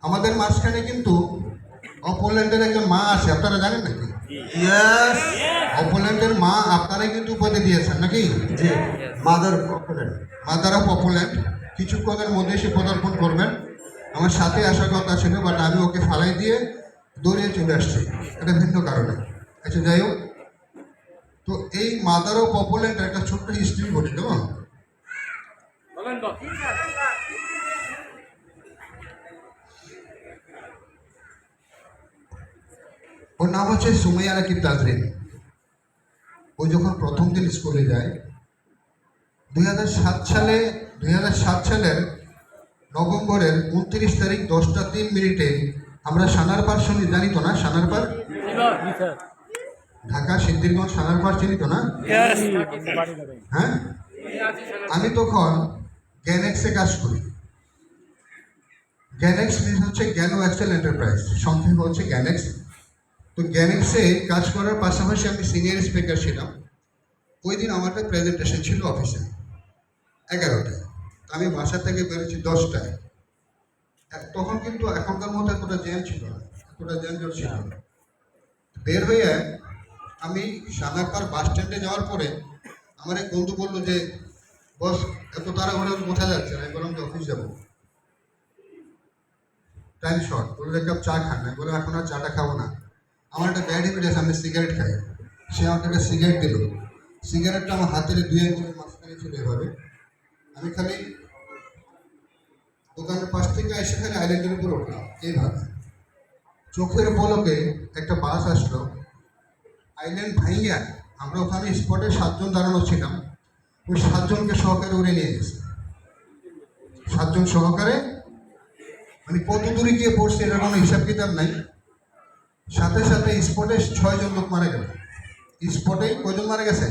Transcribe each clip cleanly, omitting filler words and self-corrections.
আমাদের মাঝখানে কিন্তু অপোল্যান্ডের একজন মা আছে, আপনারা জানেন নাকি? ইয়েস। অপোল্যান্ডের মা আপনারাই কিন্তু উপাধি দিয়েছেন নাকি? জি, মাদার অপোনেন্ট। মাদার অফ অপোল্যান্ড কিছুক্ষণের মধ্যে সে পদার্পণ করবেন। আমার সাথে আসার কথা ছিল, বাট আমি ওকে ফালাই দিয়ে দৌড়িয়ে চলে আসছি, এটা ভিন্ন কারণে। আচ্ছা, যাই হোক, তো এই মাদার অফ অপোল্যান্ডের একটা ছোট্ট হিস্ট্রি বলি, কেমন? ওর নাম হচ্ছে সুমাইয়া রাকিব তাজরিন। ও যখন প্রথম দিন স্কুলে যায় 2007 সালের নভেম্বরের 29 তারিখ 10টা 3 মিনিটে আমরা সানারপাড় শুনি, জানি তো না? সানারপাড়, ঢাকা সিদ্ধিরগঞ্জ সানারপাড় চিনি তো না? হ্যাঁ, আমি তখন গ্যানেক্সে কাজ করি। গ্যানেক্স মিনস হচ্ছে জ্ঞান এক্সেল এন্টারপ্রাইজ, সংক্ষেপ হচ্ছে গ্যানেক্স। তো গ্যানেক্সে কাজ করার পাশাপাশি আমি সিনিয়র স্পিকার ছিলাম। ওই দিন আমার একটা প্রেজেন্টেশন ছিল অফিসে 11টায়, আমি বাসা থেকে বেরোচ্ছি 10টায়। তখন কিন্তু এখনকার মতো এতটা জ্যাম ছিল না, এতটা জ্যামজট ছিল না। বের হয়ে আমি সানারপাড় বাস স্ট্যান্ডে যাওয়ার পরে আমার এক বন্ধু বললো যে, বস এত তাড়াহুড়ো কোথায় যাচ্ছে? আমি বললাম যে অফিস যাবো, টাইম শর্ট। বললো এক কাপ চা খান। আমি বললাম এখন আর চাটা খাবো না, আমার একটা ব্যাড হ্যাবিট আছে, আমি সিগারেট খাই। সে আমাকে একটা সিগারেট দিল। সিগারেটটা আমার হাতের 2 আঙ্গুলের মাঝখানে ছিল এভাবে। আমি খালি দোকানের পাশ থেকে এসে খালি আইল্যান্ডের উপর উঠলাম এইভাবে। চোখের পলকে একটা বাস আসলো, আইল্যান্ড ভাইয়া। আমরা ওখানে স্পটে 7 জন দাঁড়ানো ছিলাম, ওই 7 জনকে সহকারে উড়ে নিয়ে গেছে। 7 জন সহকারে, মানে কত দূরে গিয়ে পড়ছে এটার কোনো হিসাব কিতাব নাই। সাথে সাথে স্পটে 6 জন লোক মারা গেল। স্পটে কয়জন মারা গেছে?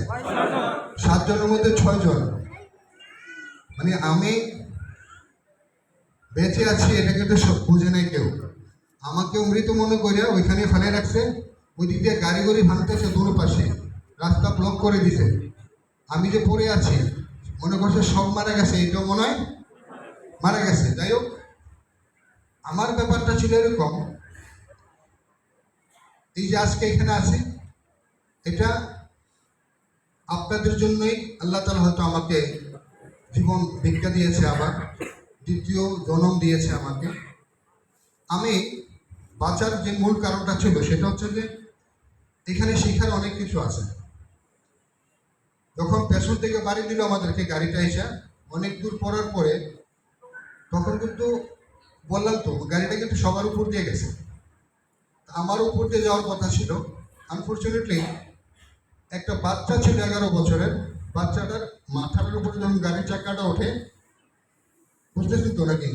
7 জনের মধ্যে 6 জন। মানে আমি বেঁচে আছি এটা কিন্তু বুঝে নাই কেউ। আমাকেও মৃত মনে করিয়া ওইখানে ফেলে রাখছে। ওই দিক দিয়ে গাড়ি গড়ি ভাঙতেছে, দূর পাশে রাস্তা ব্লক করে দিছে। আমি যে পড়ে আছি মনে করছে সব মারা গেছে, এইটাও মনে হয় মারা গেছে। যাই হোক, আমার ব্যাপারটা ছিল এরকম, এই যে আজকে এখানে আছি, এটা আপনাদের জন্যই আল্লাহ তাআলা হয়তো আমাকে জীবন ভিক্ষা দিয়েছে, আবার দ্বিতীয় জন্ম দিয়েছে আমাকে। আমি বাঁচার যে মূল কারণটা ছিল সেটা হচ্ছে যে এখানে শেখার অনেক কিছু আছে। যখন পেছন থেকে বাড়ি দিল আমাদেরকে গাড়িটা এসে অনেক দূর পড়ার পরে, তখন কিন্তু বললাম তো গাড়িটা কিন্তু সবার উপর দিয়ে গেছে, আমার উপর দিয়ে যাওয়ার কথা ছিল। আনফর্চুনেটলি একটা বাচ্চা ছিল 11 বছরের, বাচ্চাটার মাথার উপরে যখন গাড়ির চাকাটা ওঠে, বুঝতেছি তো নাকি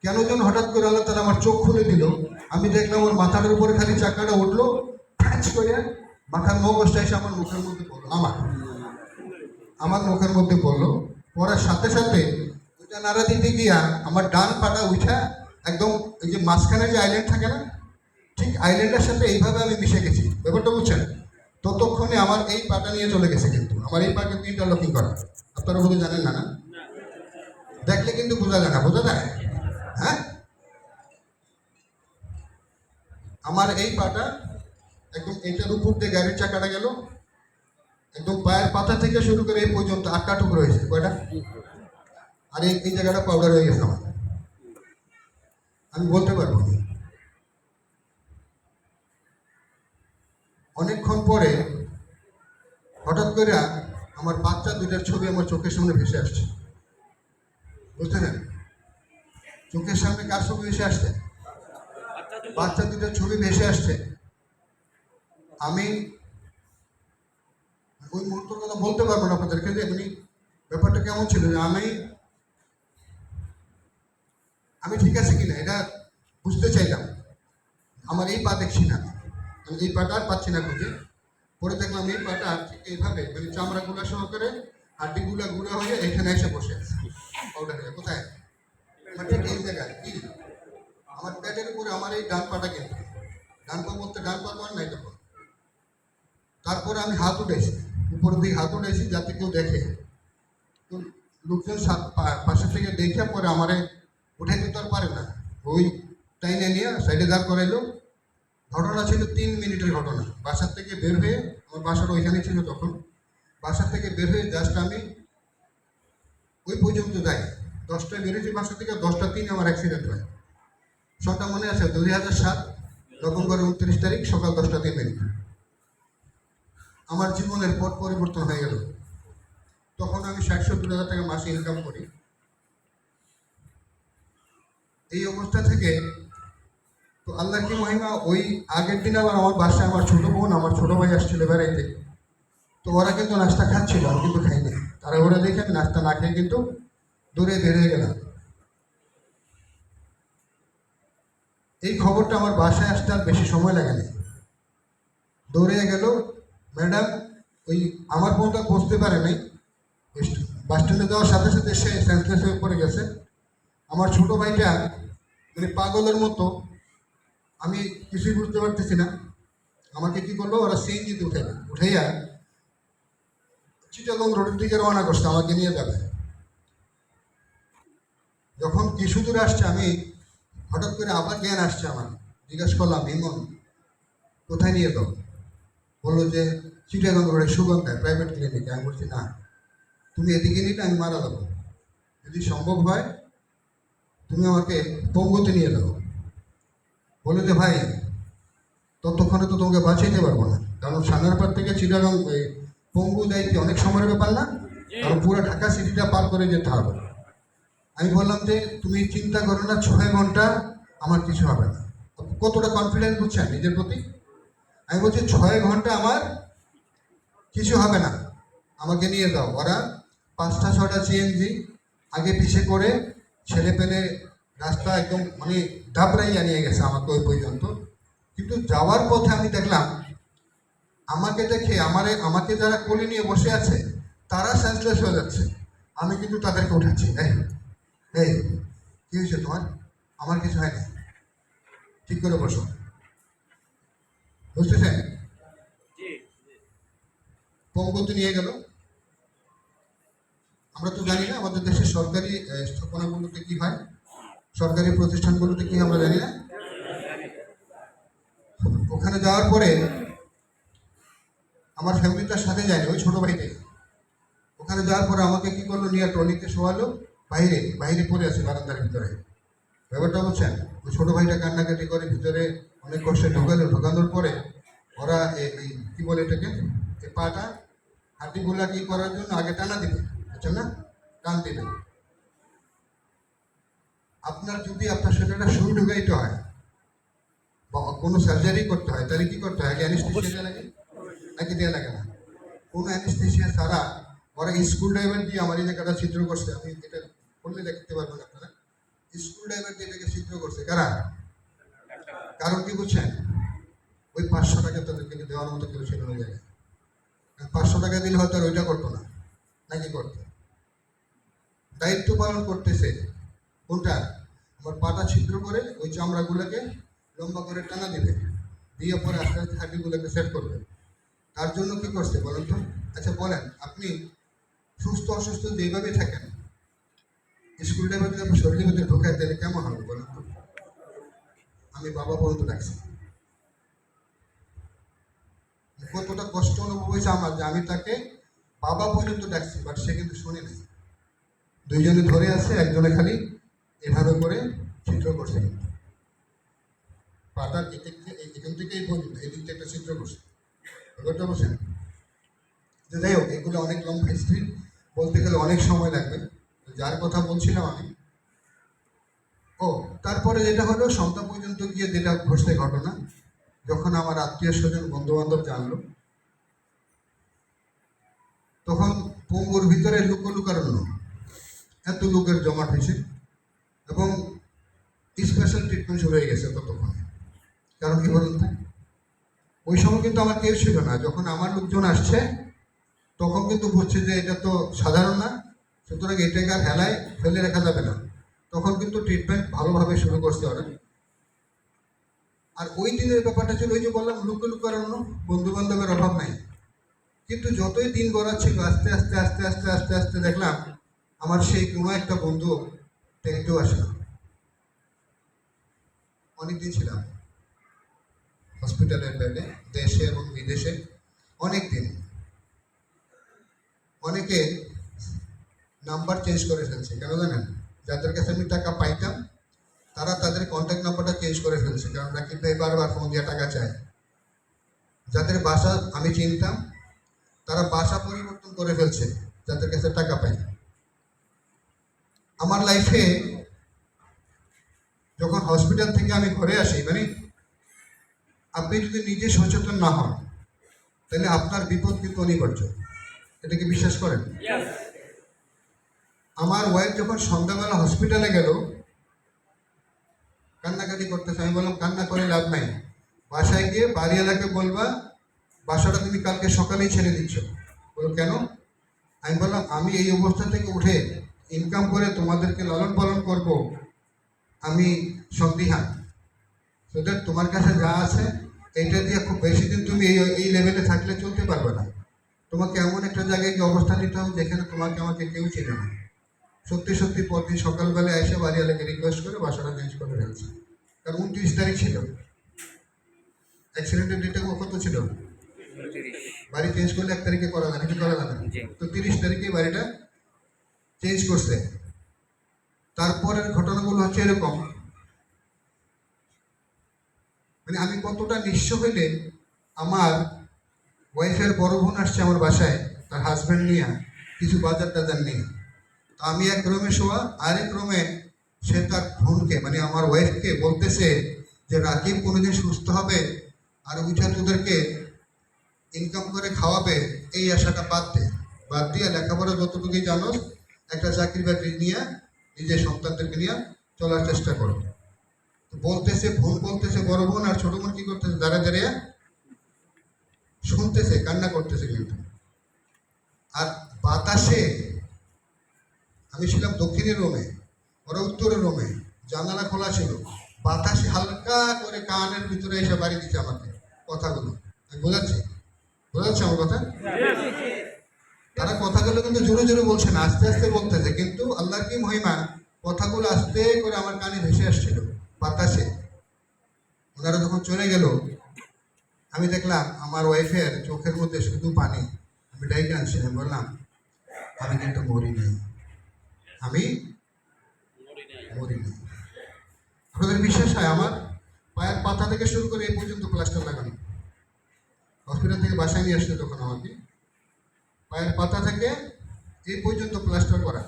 কেন যেন হঠাৎ করে আল্লাহ তাআলা আমার চোখ খুলে দিল। আমি দেখলাম ওর মাথার উপরে খালি চাকাটা উঠলো, ফ্যাচ করে মাথার মগজটা এসে আমার মুখের মধ্যে পড়লো, আমার মুখের মধ্যে পড়লো। পড়ার সাথে সাথে ওইটা নাড়া দিতে গিয়া আমার ডান পাটা উঠা একদম এই যে মাঝখানে যে আইল্যান্ড থাকে না, ঠিক আইল্যান্ডের সাথে এইভাবে আমি মিশে গেছি। ব্যাপারটা বুঝছেন? ততক্ষণে আমার এই পাটা নিয়ে চলে গেছে, কিন্তু আমার এই পা কিন্তু ইন্টারলকিং করা। আপনারা বোধহয় জানেন না, না দেখলে কিন্তু বোঝা যায় না, বোঝা যায়? হ্যাঁ, আমার এই পাটা একদম এটার উপর দিয়ে গাড়ির চাকাটা গেল, একদম পায়ের পাতা থেকে শুরু করে এই পর্যন্ত 8টা টুকরো হয়েছে। কয়টা? আর এই জায়গাটা পাউডার হয়ে গেছে আমার, আমি বলতে পারবো না। অনেকক্ষণ পরে হঠাৎ করে আমার বাচ্চা 2টার ছবি আমার চোখের সামনে ভেসে আসছে। বুঝলেন? চোখের সামনে কার ছবি ভেসে আসছে? বাচ্চা 2টার ছবি ভেসে আসছে। আমি ওই মুহূর্তের কথা বলতে পারবো না আপনাদেরকে, যে এমনি ব্যাপারটা কেমন ছিল, যে আমি ঠিক আছে কিনা এটা বুঝতে চাইলাম। আমার এই পা দেখছি না, আমি এই পাটা আর পাচ্ছি না খুঁজে। পরে দেখলাম এই পাটা ঠিক এইভাবে, মানে চামড়াগুলো সহকারে হাড্ডিগুলো গুঁড়ো হয়ে এখানে এসে বসে আছে পাউডার হয়ে। কোথায়? মানে ঠিক এই জায়গায় কি আমার পেটের উপরে আমার এই ডান পাটা, কিন্তু ডান পা বলতে ডান পা তো আর নাই তখন। তারপরে আমি হাত উঠেছি, উপরের দিকে হাত উঠেছি যাতে কেউ দেখে। তো লোকজন পাশে থেকে দেখে পরে আমারে উঠে দিতে আর পারে না, ওই টাইনে নিয়ে সাইডে দাঁড় করাইলো। ঘটনা ছিল 3 মিনিটের ঘটনা। বাসার থেকে বের হয়ে, আমার বাসার ওইখানে ছিল তখন, বাসার থেকে বের হয়ে জাস্ট আমি ওই পর্যন্ত যাই। 10টায় বেরিয়েছি বাসা থেকে, 10টা 3 আমার অ্যাক্সিডেন্ট হয়। সবটা মনে আছে, 2007 নভেম্বর 29 তারিখ সকাল 10টা 3 মিনিট। আমার জীবনের পথ পরিবর্তন হয়ে গেল। তখন আমি 60-70 হাজার টাকা মাসে ইনকাম করি। এই অবস্থা থেকে তো আল্লাহ কি মহিমা, ওই আগের দিন আবার আমার বাসায় আমার ছোট বোন, আমার ছোট ভাই আসছিল বেড়াইতে। তো ওরা কিন্তু নাস্তা খাচ্ছিল, আমি কিন্তু খাইনি। তারা ওরা দেখে আমি নাস্তা না খেয়ে কিন্তু দূরে বের হয়ে গেলাম। এই খবরটা আমার বাসায় আসতে আর বেশি সময় লাগেনি, দৌড়ে গেল। ম্যাডাম ওই আমার বোনটা বুঝতে পারে নাই, বাস স্ট্যান্ডে যাওয়ার সাথে সাথে সে সেন্সলেস হয়ে পড়ে গেছে। আমার ছোট ভাইটা মানে পাগলের মতো, আমি কিছুই বুঝতে পারতেছি না। আমাকে কি করলো, ওরা সিএনজিতে উঠাইয়া চিটাগং রোডের দিকে রওনা করছে, আমাকে নিয়ে যাবে। যখন কিছু দূরে আসছে, আমি হঠাৎ করে আবার জ্ঞান আসছে আমার। জিজ্ঞাসা করলাম, ইমন কোথায় নিয়ে যাও? বললো যে চিটাগং রোডে সুগন্ধায় প্রাইভেট ক্লিনিকে। আমি বলছি না, তুমি এদিকে নিলে আমি মারা যাবো, যদি সম্ভব হয় তুমি আমাকে পঙ্গুতে নিয়ে যাও। বলে যে ভাই ততক্ষণে তো তোমাকে বাঁচাইতে পারবো না, কারণ সানারপাড় থেকে চিটাগং পঙ্গু যাইতে অনেক সময়ের ব্যাপার না, কারণ পুরো ঢাকা সিটিটা পার করে যেতে হবে। আমি বললাম যে তুমি চিন্তা করো না, 6 ঘন্টা আমার কিছু হবে না। কতটা কনফিডেন্স বুঝছেন নিজের প্রতি? আমি বলছি 6 ঘন্টা আমার কিছু হবে না, আমাকে নিয়ে যাও। ওরা 5টা 6টা সিএনজি আগে পিছে করে ছেলে পেলে রাস্তা একদম মানে দাবড়াইয়া নিয়ে গেছে আমাকে ওই পর্যন্ত। কিন্তু যাওয়ার পথে আমি দেখলাম, আমাকে দেখে আমাকে যারা কোলে নিয়ে বসে আছে তারা সেন্সলেস হয়ে যাচ্ছে, আমি কিন্তু তাদেরকে উঠাচ্ছি। এই এই কি হয়েছে তোমার? আমার কিছু হয়নি, ঠিক করে বসো। বুঝতেছেন? পঙ্গুতে নিয়ে গেল। আমরা তো জানি না আমাদের দেশের সরকারি স্থাপনাগুলোতে কি হয়, সরকারি প্রতিষ্ঠানগুলোতে কি আমরা জানি না। ওখানে যাওয়ার পরে আমার ফ্যামিলিটার সাথে যায়নি, ওই ছোটো ভাইটাই। ওখানে যাওয়ার পরে আমাকে কি করলো, নিয়ে ট্রলিতে শোয়ালো। বাইরে বাইরে পড়ে আছে বারান্দার ভিতরে। ব্যাপারটা বলছেন, ওই ছোটো ভাইটা কান্নাকাটি করে ভিতরে অনেক কষ্টে ঢোকানোর পরে ওরা এই কী বলে এটাকে, এই পাটা হাড্ডিগুলা কি করার জন্য আগে টানা দিবে, বুঝছেন না, টান দিবে। আপনার যদি আপনার শরীরটা সুই ঢুকাইতে হয় বা কোনো সার্জারি করতে হয়, তাহলে কি করতে হয়? আগে অ্যানেস্থেশিয়া দেওয়া লাগে নাকি দেওয়া লাগে না? কোনো অ্যানেস্থেশিয়া ছাড়া ওরা স্ক্রু ড্রাইভার দিয়ে আমার এই জায়গাটা ছিদ্র করছে। আমি এটা করলে দেখতে পারবেন আপনারা, স্ক্রু ড্রাইভার দিয়ে এটাকে ছিদ্র করছে। কারণ কি বুঝছেন, ওই 500 টাকা তাদেরকে দেওয়ার মতো কেউ ছিল ওই জায়গায়। 500 টাকা দিলে হয়তো আর ওইটা করতো না, নাকি করতো? দায়িত্ব পালন করতেছে কোনটা, আমার পাটা ছিদ্র করে ওই চামড়াগুলোকে লম্বা করে টানা দিবে, দিয়ে পরে আস্তে আস্তে হাড্ডিগুলোকে সেট করবে। তার জন্য কি করছে বলেন তো? আচ্ছা বলেন, আপনি সুস্থ অসুস্থ যেভাবে থাকেন, স্কুল ড্রাইভার যদি আপনি শরীরের ভিতরে ঢোকায় তাহলে কেমন হবে বলেন তো? আমি বাবা পর্যন্ত ডাকছি। কতটা কষ্ট অনুভব হয়েছে আমার, যে আমি তাকে বাবা পর্যন্ত ডাকছি, বাট সে কিন্তু শুনে নেই। দুইজনে ধরে আছে, একজনে খালি এভাবে করে চিত্র করছে, কিন্তু পাতার এখান থেকে এই পর্যন্ত এদিক থেকে একটা চিত্র করছে। ব্যাপারটা বলছেন যে যাই হোক, এগুলো অনেক লম্বা হিস্ট্রি, বলতে গেলে অনেক সময় লাগবে। যার কথা বলছিলাম আমি, তারপরে যেটা হলো সন্ধ্যা পর্যন্ত গিয়ে যেটা ঘটছে ঘটনা, যখন আমার আত্মীয় স্বজন বন্ধু বান্ধব জানলো, তখন পঙ্গুর ভিতরে লুকারণ্য এত লোকের জমাট হয়েছে এবং স্পেশাল ট্রিটমেন্ট শুরু হয়ে গেছে ততক্ষণ। কারণ কি বলুন তো, ওই সময় কিন্তু আমার কেউ ছিল না। যখন আমার লোকজন আসছে তখন কিন্তু বুঝছে যে এটা তো সাধারণ না, সুতরাং এটাকে আর হেলায় ফেলে রাখা যাবে না। তখন কিন্তু ট্রিটমেন্ট ভালোভাবে শুরু করছে ওরা। আর ওই দিনের ব্যাপারটা ছিল, ওই যে বললাম লুকারণ্য, বন্ধু বান্ধবের অভাব নাই। কিন্তু যতই দিন গড়াচ্ছিল, আস্তে আস্তে আস্তে আস্তে আস্তে আস্তে দেখলাম আমার সেই কোনো একটা বন্ধু টেনেও আসে না। অনেকদিন ছিলাম হসপিটালের বেডে, দেশে এবং বিদেশে অনেক দিন। অনেকে নাম্বার চেঞ্জ করে ফেলছে, কেন জানেন? যাদের কাছে আমি টাকা পাইতাম তারা তাদের কন্ট্যাক্ট নাম্বারটা চেঞ্জ করে ফেলছে, কারণ রাকিব ভাই বারবার ফোন দিয়ে টাকা চায়। যাদের বাসা আমি চিনতাম তারা বাসা পরিবর্তন করে ফেলছে যাদের কাছে টাকা পাই। আমার লাইফে যখন হসপিটাল থেকে আমি ঘরে আসি, মানে আপনি যদি নিজে সচেতন না হন তাহলে আপনার বিপদ কিন্তু অনিবার্য। এটা কি বিশ্বাস করেন? আমার ওয়াইফ যখন সন্ধ্যাবেলা হসপিটালে গেল, কান্নাকাটি করতেছে। আমি বললাম কান্না করে লাভ নাই, বাসায় গিয়ে বাড়িওয়ালাকে বলবা বাসাটা তুমি কালকে সকালেই ছেড়ে দিচ্ছ। বলো কেন? আমি বললাম আমি এই অবস্থা থেকে উঠে ইনকাম করে তোমাদেরকে লালন পালন করব, আমি সন্দিহান। সুতরাং তোমার কাছে যা আছে এইটা দিয়ে খুব বেশি দিন তুমি এই লেভেলে থাকলে চলতে পারবে না। তোমাকে এমন একটা জায়গায় গিয়ে অবস্থান নিতে হবে যেখানে তোমাকে আমাকে কেউ চেনে না। সত্যি সত্যি পরদিন সকালবেলা এসে বাড়িওয়ালাকে রিকোয়েস্ট করে বাসাটা চেঞ্জ করে ফেলছে। কারণ 29 তারিখ ছিল, অ্যাক্সিডেন্টের ডেটে কত ছিল? বাড়ি চেঞ্জ করলে 1 তারিখে করা যায় নাকি করা যায় না? তো 30 তারিখে বাড়িটা চেঞ্জ করছে। তারপরের ঘটনাগুলো হচ্ছে এরকম, মানে আমি কতটা নিঃস্ব হইলে আমার ওয়াইফের বড় বোন আসছে আমার বাসায় তার হাজব্যান্ড নিয়ে, কিছু বাজার টাজার নিয়ে। তো আমি এক রুমে শোয়া, আরেক রুমে সে তার বোনকে মানে আমার ওয়াইফকে বলতেছে যে রাকিব কোনোদিন সুস্থ হবে আর উঠে তোদেরকে ইনকাম করে খাওয়াবে, এই আশাটা বাদ দিয়ে লেখাপড়া যতটুকুই জানো একটা চাকরি বাকরি নিয়ে নিজের সন্তানদেরকে নিয়ে চলার চেষ্টা করো। বলতেছে বোন, বলতেছে বড় বোন, আর ছোট বোন কি করতেছে? দাঁড়িয়ে শুনতেছে, কান্না করতেছে। কিন্তু আর বাতাসে, আমি ছিলাম দক্ষিণের রুমে, ওরা উত্তরের রুমে, জানালা খোলা ছিল, বাতাসে হালকা করে কানের ভিতরে এসে বাড়ি দিচ্ছে আমাকে কথাগুলো। আমি বোঝাচ্ছি আমার কথা? তারা কথাগুলো কিন্তু জোরে জোরে বলছে না, আস্তে আস্তে বলতেছে, কিন্তু আল্লাহর কি মহিমা, কথাগুলো আস্তে করে আমার কানে ভেসে আসছিল বাতাসে। ওনারা যখন চলে গেল আমি দেখলাম আমার ওয়াইফের চোখের মধ্যে শুধু পানি। আমি ডাইকে আনছি, আমি বললাম আমি কিন্তু মরি নাই। আপনাদের বিশ্বাস হয়? আমার পায়ের পাতা থেকে শুরু করে এই পর্যন্ত প্লাস্টার লাগানো। হসপিটাল থেকে বাসায় নিয়ে আসলে তখন আমাকে পায়ের পাতা থেকে এই পর্যন্ত প্লাস্টার করা,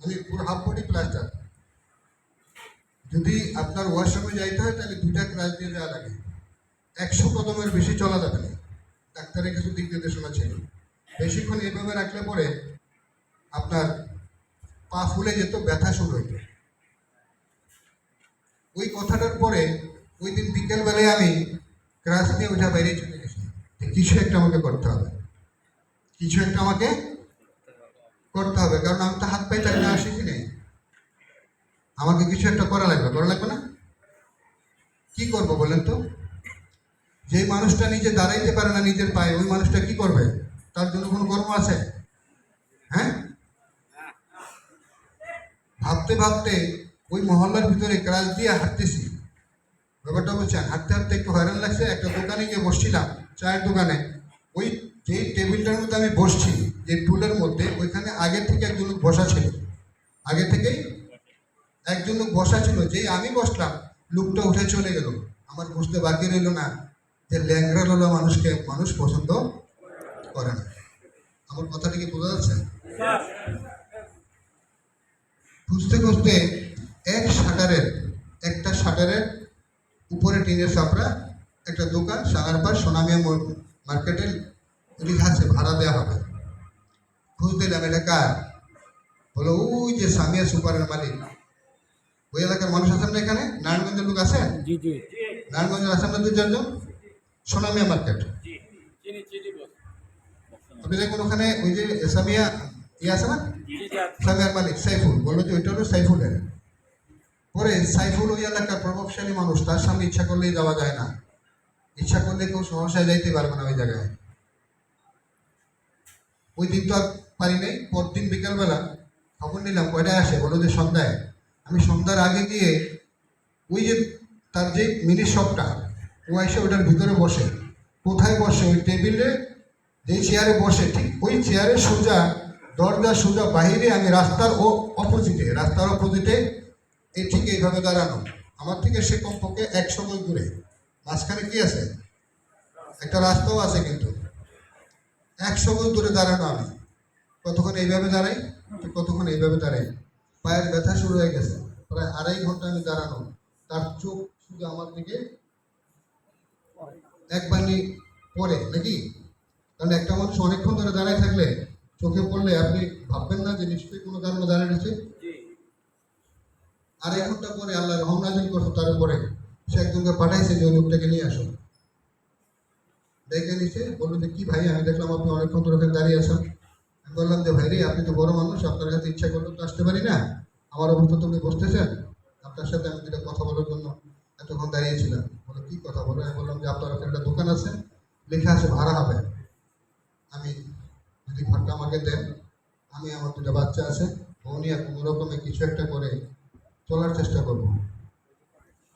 মানে পুরো হাফ বডি প্লাস্টার। যদি আপনার ওয়াশরুমে যাইতে হয় তাহলে 2টা ক্রাশ দিয়ে যাওয়া লাগে, 100 কদমের বেশি চলা যাবে না। ডাক্তারের কিছু দিক নির্দেশনা ছিল, বেশিক্ষণ এভাবে রাখলে পরে আপনার পা ফুলে যেত, ব্যথা শুরু হইত। ওই কথাটার পরে ওই দিন বিকেলবেলায় আমি ক্রাশ নিয়ে ওইটা বাইরে চলে গেছি, কিছু একটা আমাকে করতে হবে, কারণ আমি তো হাত পায়ে চালিয়ে নেওয়া শিখি নেই। আমাকে কিছু একটা করা লাগবে না? কি করবো বলেন তো? যে মানুষটা নিজে দাঁড়াইতে পারে না নিজের পায়ে, ওই মানুষটা কি করবে? তার জন্য কোনো কর্ম আছে? হ্যাঁ, ভাবতে ভাবতে ওই মহল্লার ভিতরে ক্রাশ দিয়ে হাঁটতেছি। ব্যাপারটা বলছেন, হাঁটতে হাঁটতে একটু হয়রান লাগছে। একটা দোকানে গিয়ে বসছিলাম, চায়ের দোকানে। ওই যেই টেবিলটার মধ্যে আমি বসছি, যে টুলের মধ্যে, ওইখানে আগে থেকে একজন লোক বসা ছিল। যেই আমি বসলাম লোকটা উঠে চলে গেল। আমার বুঝতে বাকি রইল না যে ল্যাংড়া লোলা মানুষ পছন্দ করে না। আমার কথাটা কি বোঝা যাচ্ছে? খুঁজতে একটা শাটারের উপরে টিনের চাপড়া একটা দোকান, সাগারপাড় সোনামিয়া মার্কেটে লেখা আছে ভাড়া দেওয়া হবে। খোঁজ দিলাম, এটা কার? বলো ওই যে সামিয়া সুপারের মালিক। ওই এলাকার মানুষ আছেন না এখানে? নারায়ণগঞ্জের লোক আছেন? নারায়ণগঞ্জের আছেন না 2-4 জন? সোনামিয়া মার্কেট আপনি দেখুন, ওখানে ওই যে সামিয়া আছে না, সামিয়ার মালিক সাইফুল, বললো যে ওইটা হলো সাইফুলের। পরে সাইফুল ওই এলাকার প্রভাবশালী মানুষ, তার সামনে ইচ্ছা করলেই যাওয়া যায় না, ইচ্ছা করলে কেউ সহসায় যাইতে পারবে না ওই জায়গায়। ওই দিন তো আর পারি নাই। পরদিন বিকালবেলা খবর নিলাম, কয়টায় আসে? বলো যে সন্ধ্যায়। আমি সন্ধ্যার আগে গিয়ে ওই যে তার যে মিনি শপটা, ও এসে ওটার ভিতরে বসে। কোথায় বসে? ওই টেবিলে যেই চেয়ারে বসে, ঠিক ওই চেয়ারের সোজা, দরজা সোজা বাহিরে, আমি রাস্তার অপোজিটে এই ঠিক এইভাবে দাঁড়ানো। আমার থেকে সে কমপক্ষে 100 গজ দূরে। মাঝখানে কি আছে? একটা রাস্তাও আছে, কিন্তু 100 গজ দূরে দাঁড়ানো আমি। কতক্ষণ এইভাবে দাঁড়াই, কতক্ষণ এইভাবে দাঁড়াই, পায়ের ব্যথা শুরু হয়ে গেছে। প্রায় 2.5 ঘন্টা আমি দাঁড়ানো। তার চোখ শুধু আমার দিকে একবারই পড়ে নাকি? কারণ একটা মানুষ অনেকক্ষণ ধরে দাঁড়ায় থাকলে চোখে পড়লে আপনি ভাববেন না যে নিশ্চয়ই কোনো কারণে দাঁড়িয়ে রয়েছে। 2.5 ঘন্টা পরে আল্লাহ রহম নাজিল করতো তার উপরে। সে একজনকে পাঠাইছে যে ওই লোকটাকে নিয়ে আসো। ডেকে নিছে, বললো যে কি ভাই, আমি দেখলাম আপনি অনেকক্ষণ ধরে এখানে দাঁড়িয়ে আছেন। আমি বললাম যে ভাই রে, আপনি তো বড় মানুষ, আপনার কাছে ইচ্ছা করলে তো আসতে পারি না। আমার অবস্থা তো আপনি বসতেছেন, আপনার সাথে আমি যেটা কথা বলার জন্য এতক্ষণ দাঁড়িয়েছিলাম। বলো কি কথা বলো? আমি বললাম যে আপনার ওখানে একটা দোকান আছে, লেখা আছে ভাড়া হবে। আমি যদি ঘরটা আমাকে দেন, আমি আমার 2টা বাচ্চা আছে, ও নিয়ে কোনো রকমে কিছু একটা করে চলার চেষ্টা করবো।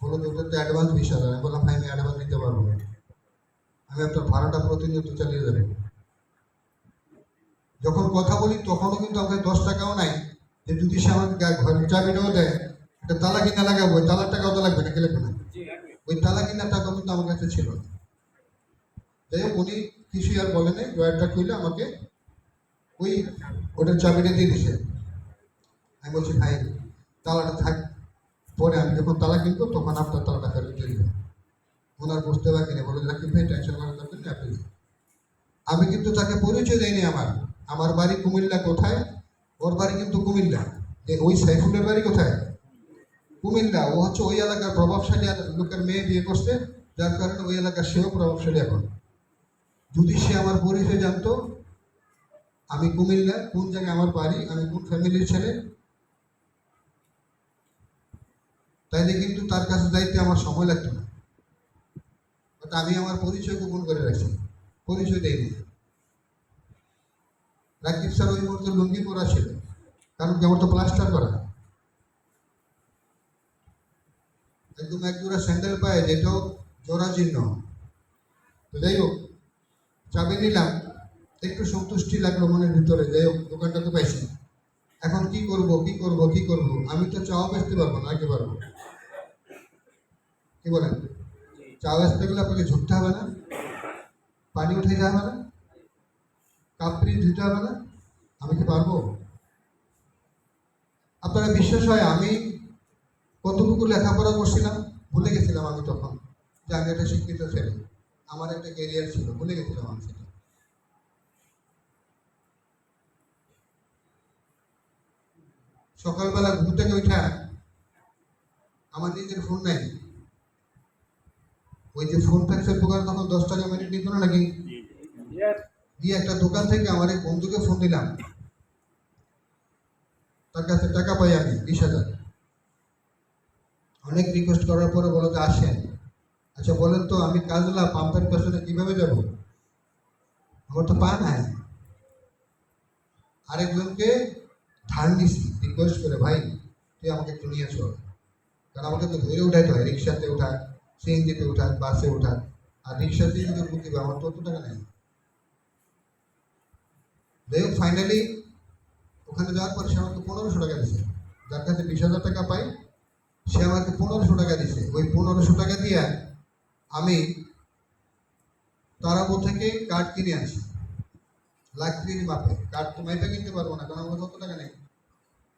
বলো যে ওটা তো অ্যাডভান্স বিষয়। আমি বললাম ভাই, আমি অ্যাডভান্স দিতে পারবো না, আমি আপনার ভাড়াটা প্রতিনিয়ত চালিয়ে যাবো। যখন কথা বলি তখনও কিন্তু আমাকে 10 টাকাও নাই যে যদি সে আমাকে ঘরের চাবিটাও দেয়, একটা তালা কিনা লাগাবো, ওই তালার টাকাও তো লাগবে নাকি? লাগবে না? ওই তালা কিনার টাকা কিন্তু আমার কাছে ছিল না। যাই হোক, উনি কিছুই আর বলে নাই, ড্রয়ারটা খুলে আমাকে ওই ওটার চাবিটা দিয়ে দিছে। আমি বলছি ভাই, তালাটা থাক, পরে আমি যখন তালা কিনবো তখন আপনার তালাটা ফেরত দিয়ে দেবেন। ওনার বুঝতে পারিনি, বলে রাখি ভাই, টেনশন করার দরকার নেই, আপনি। আমি কিন্তু তাকে পরিচয় দেয়নি। আমার বাড়ি কুমিল্লা। কোথায়? ওর বাড়ি কিন্তু কুমিল্লা। ওই সাইফুলের বাড়ি কোথায়? কুমিল্লা। ও হচ্ছে ওই এলাকার প্রভাবশালী লোকের মেয়ে বিয়ে করছে, যার কারণে ওই এলাকার সেও প্রভাবশালী এখন। যদি সে আমার পরিচয় জানতো, আমি কুমিল্লা, কোন জায়গায় আমার বাড়ি, আমি কোন ফ্যামিলির ছেলে, তাইলে কিন্তু তার কাছে যাইতে আমার সময় লাগতো না। বাট আমি আমার পরিচয় গোপন করে রাখছি, পরিচয় দেয়নি। রাকিব স্যার ওই মুহূর্তে লুঙ্গি পরা ছিল, কারণ কেমন তো প্লাস্টার করা, একদম 1 জোড়া স্যান্ডেল পায়ে, যেটাও জরাজীর্ণ। তো যাই হোক, চাবি নিলাম, একটু সন্তুষ্টি লাগলো মনের ভিতরে। যাই হোক, দোকানটা তো পাইছি। এখন কি করব? আমি তো চাও বেচতে পারবো না, কি পারবো? কি বলেন? চা বেচতে গেলে আপনাকে ঝুঁকতে হবে না? পানি উঠাইতে হবে না? কাপড়ি ধুতে হবে না? আমি কি পারবো? আপনারা বিশ্বাস হয় আমি কতটুকু লেখাপড়া করছিলাম ভুলে গেছিলাম আমি তখন, যে আমি একটা শিক্ষিত ছেলে, আমার একটা ক্যারিয়ার ছিল, ভুলে গেছিলাম আমি সেটা। সকালবেলা ঘুম থেকে উঠা আমার নিজের ফোন নাই। ওই যে ফোন ফ্যাক্সের দোকানে তখন 10 টাকা মিনিট নিত না নাকি? দিয়ে একটা দোকান থেকে আমার এক বন্ধুকে ফোন দিলাম, তার কাছে টাকা পাই আমি 20,000। অনেক রিকোয়েস্ট করার পরে বলো যে আসেন। আচ্ছা বলেন তো, আমি কাজলা পাম্পের পেছনে কিভাবে যাব? আমার তো পা নাই। আরেকজনকে ধার নিছি রিকোয়েস্ট করে, ভাই তুই আমাকে একটু নিয়ে চল, কারণ আমাকে তো ধরে উঠাইতে হয়, রিক্সাতে উঠাক, সিএনজিতে উঠাক, বাসে উঠাক, আর রিক্সাতে যদি বুঝিবে আমার তো অত টাকা নেই। যাই হোক, ফাইনালি ওখানে যাওয়ার পর সে আমাকে 1500 টাকা দিছে। যার কাছে 20,000 টাকা পাই, সে আমাকে 1500 টাকা দিছে। ওই 1500 টাকা দিয়ে আমি তারাবো থেকে কাঠ কিনে আনছি, লাকড়ির মাপে। কাঠ তো মাইপে কিনতে পারবো না, কারণ আমার কত টাকা নেই।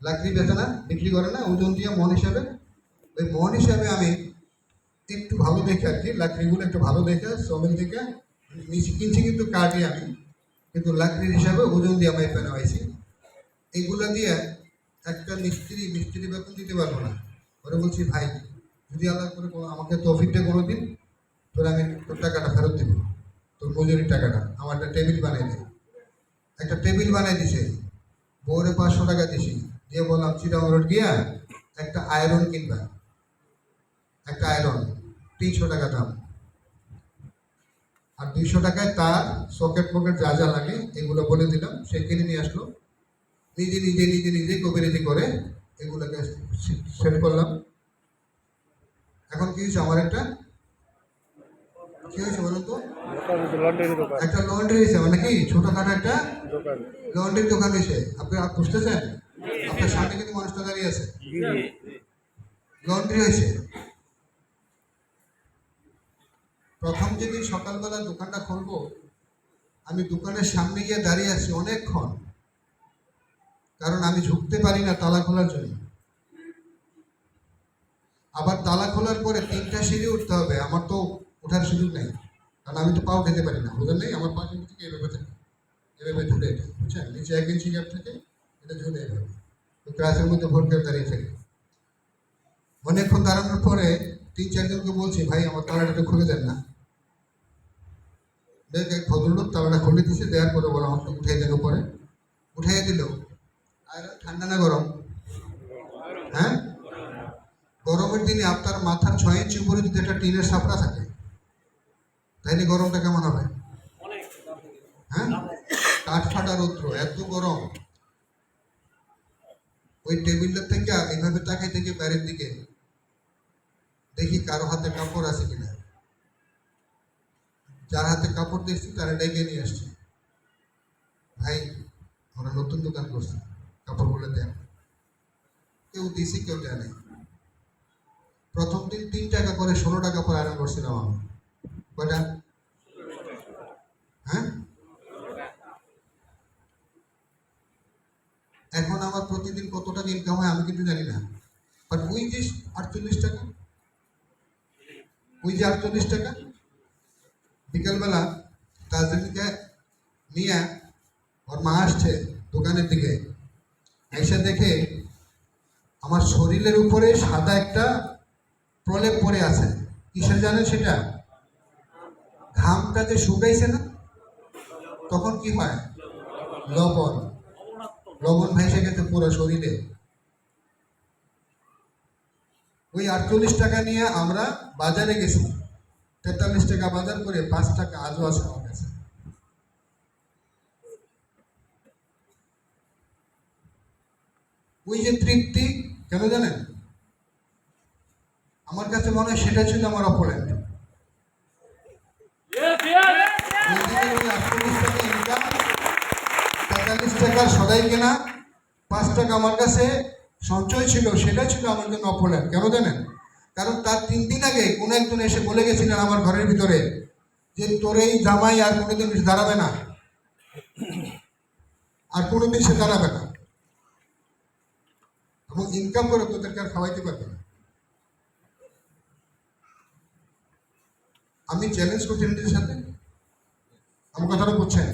লাকড়ি বেচে না, বিক্রি করে না, ওজন দিয়ে মন হিসাবে। ওই মন হিসাবে আমি একটু ভালো দেখে আর কি, লাকড়িগুলো একটু ভালো দেখে শ্রমিক থেকে কিনছি, কিন্তু কাঠই আমি, কিন্তু লাকড়ির হিসাবে ওজন দিয়ে মাইপে নেওয়াইছি। এইগুলা দিয়ে একটা মিস্ত্রি বেতন দিতে পারবো না। ওরা বলছি ভাই, যদি আল্লাহ করে আমাকে তৌফিকটা কোনো দিন, তোর আমি তোর টাকাটা ফেরত দিব, তোর মজুরির টাকাটা। আমার একটা টেবিল বানিয়ে দে। একটা টেবিল বানিয়ে দিছে, বউরে 500 টাকা দিছি, দিয়ে বললাম চিটাগং রোড গিয়া একটা আয়রন কিনবা। একটা আয়রন 300 টাকা দাম, আর 200 টাকায় তার সকেট পকেট যা যা লাগে এগুলো বলে দিলাম। সে কিনে নিয়ে আসলো, নিজে কবিরাজি করে এগুলোকে সেট করলাম। কি হয়েছে আমার একটা কি হয়েছে বলুন তো একটা লন্ড্রি হয়েছে মানে কি ছোটখাটো একটা লন্ড্রির দোকান হয়েছে আপনি বুঝতেছেন আপনার সামনে কিন্তু মানুষটা দাঁড়িয়ে আছে লন্ড্রি হয়েছে প্রথম যেদিন সকালবেলা দোকানটা খুলবো আমি দোকানের সামনে গিয়ে দাঁড়িয়ে আছি অনেকক্ষণ কারণ আমি ঝুঁকতে পারি না তালা খোলার জন্য আবার তালা খোলার পরে 3টা সিঁড়ি উঠতে হবে আমার তো ওঠার সুযোগ নেই কারণ আমি তো পাও খেতে পারি না বুঝলেন নেই আমার পা কিন্তু থেকে এভাবে থাকে এভাবে ঝুলে এটা বুঝছেন নিচে 1 ইঞ্চি গ্যাপ থাকে এটা ঝুলে এভাবে তো ক্লাসের মধ্যে ভোট করে দাঁড়িয়ে থাকে অনেকক্ষণ দাঁড়ানোর পরে 3-4 জনকে বলছি ভাই আমার তালাটা একটু খুলে দেন না দেখ এক ভদ্রলোক তালাটা খুলে দিচ্ছে দেওয়ার পরে বলো আমাকে উঠাই দেন উপরে উঠাইয়ে দিল আর ঠান্ডা না গরম হ্যাঁ গরমের দিনে আপনার মাথার 6 ইঞ্চি উপরে যদি একটা টিনের সাপড়া থাকে তাইলে গরমটা কেমন হবে হ্যাঁ কাঠ ফাটা রৌদ্র এত গরম ওই টেবিলটা থেকে এইভাবে তাকাই থেকে বাইরের দিকে দেখি কারো হাতে কাপড় আছে কিনা যার হাতে কাপড় দেখছি তারা ডেকে নিয়ে আসছে ভাই আমরা নতুন দোকান করছি কাপড়গুলো দেন কেউ দিছি কেউ দেয় নেই প্রথম দিন 3 টাকা করে 16 টাকা পর আয়রন করছিলাম আমি কয়টা হ্যাঁ এখন আমার প্রতিদিন কত টাকা ইনকাম হয় আমি কিন্তু জানি না বাট ওই যে 48 টাকা ওই যে 48 টাকা বিকালবেলা তাজরিনকে নিয়ে ওর মা আসছে দোকানের দিকে এসে দেখে আমার শরীরের উপরে সাদা একটা প্রলেপ পড়ে আছে কিসের জানেন সেটা ঘামটা যে শুকাইছে না তখন কি হয় লবণ লবণ ভেসে গেছে পুরো শরীরে ওই 48 টাকা নিয়ে আমরা বাজারে গেছি 43 টাকা বাজার করে 5 টাকা আজও আছে আমার কাছে ওই যে তৃপ্তি কেন জানেন আমার কাছে মনে হয় সেটা ছিল আমার অপোনেন্ট ওই 48 টাকা ইনকাম 43 টাকার সদাই কেনা 5 টাকা আমার কাছে সঞ্চয় ছিল সেটা ছিল আমার জন্য অপোনেন্ট কেন জানেন কারণ তার 3 দিন আগে কোনো একজন এসে বলে গেছিলেন আমার ঘরের ভিতরে যে তোর এই জামাই আর কোনোদিন দাঁড়াবে না আর কোনোদিন সে দাঁড়াবে না এবং ইনকাম করে তোদেরকে আর খাওয়াইতে পারবে না আমি চ্যালেঞ্জ করছি নিজের সাথে আমার কথাটা বুঝছেন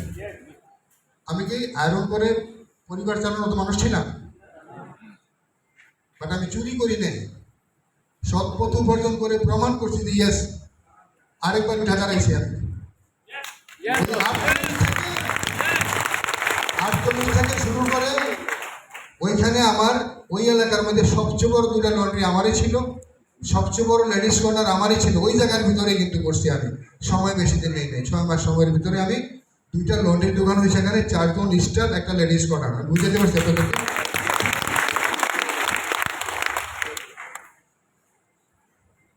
আমি কি আয়রন করে পরিবার চালানোর মতো মানুষ ছিলাম বাট আমি চুরি করি নাই সৎ পথ উপার্জন করে প্রমাণ করছি যে ইয়েস আরেকবার আমি ঢাকা রাখছি আমি 48 থেকে শুরু করে ওইখানে আমার ওই এলাকার মধ্যে সবচেয়ে বড় 2টা লন্ড্রি আমারই ছিল সবচেয়ে বড় লেডিস কর্নার আমারই ছিল ওই জায়গার ভিতরে কিন্তু করছি আমি সময় বেশি দিন নেই 6 মাস সময়ের ভিতরে আমি 2টা লন্ড্রির দোকান হয়েছে সেখানে 4 জন স্টার একটা লেডিস কর্নার বুঝতে পারছি আপনাদেরকে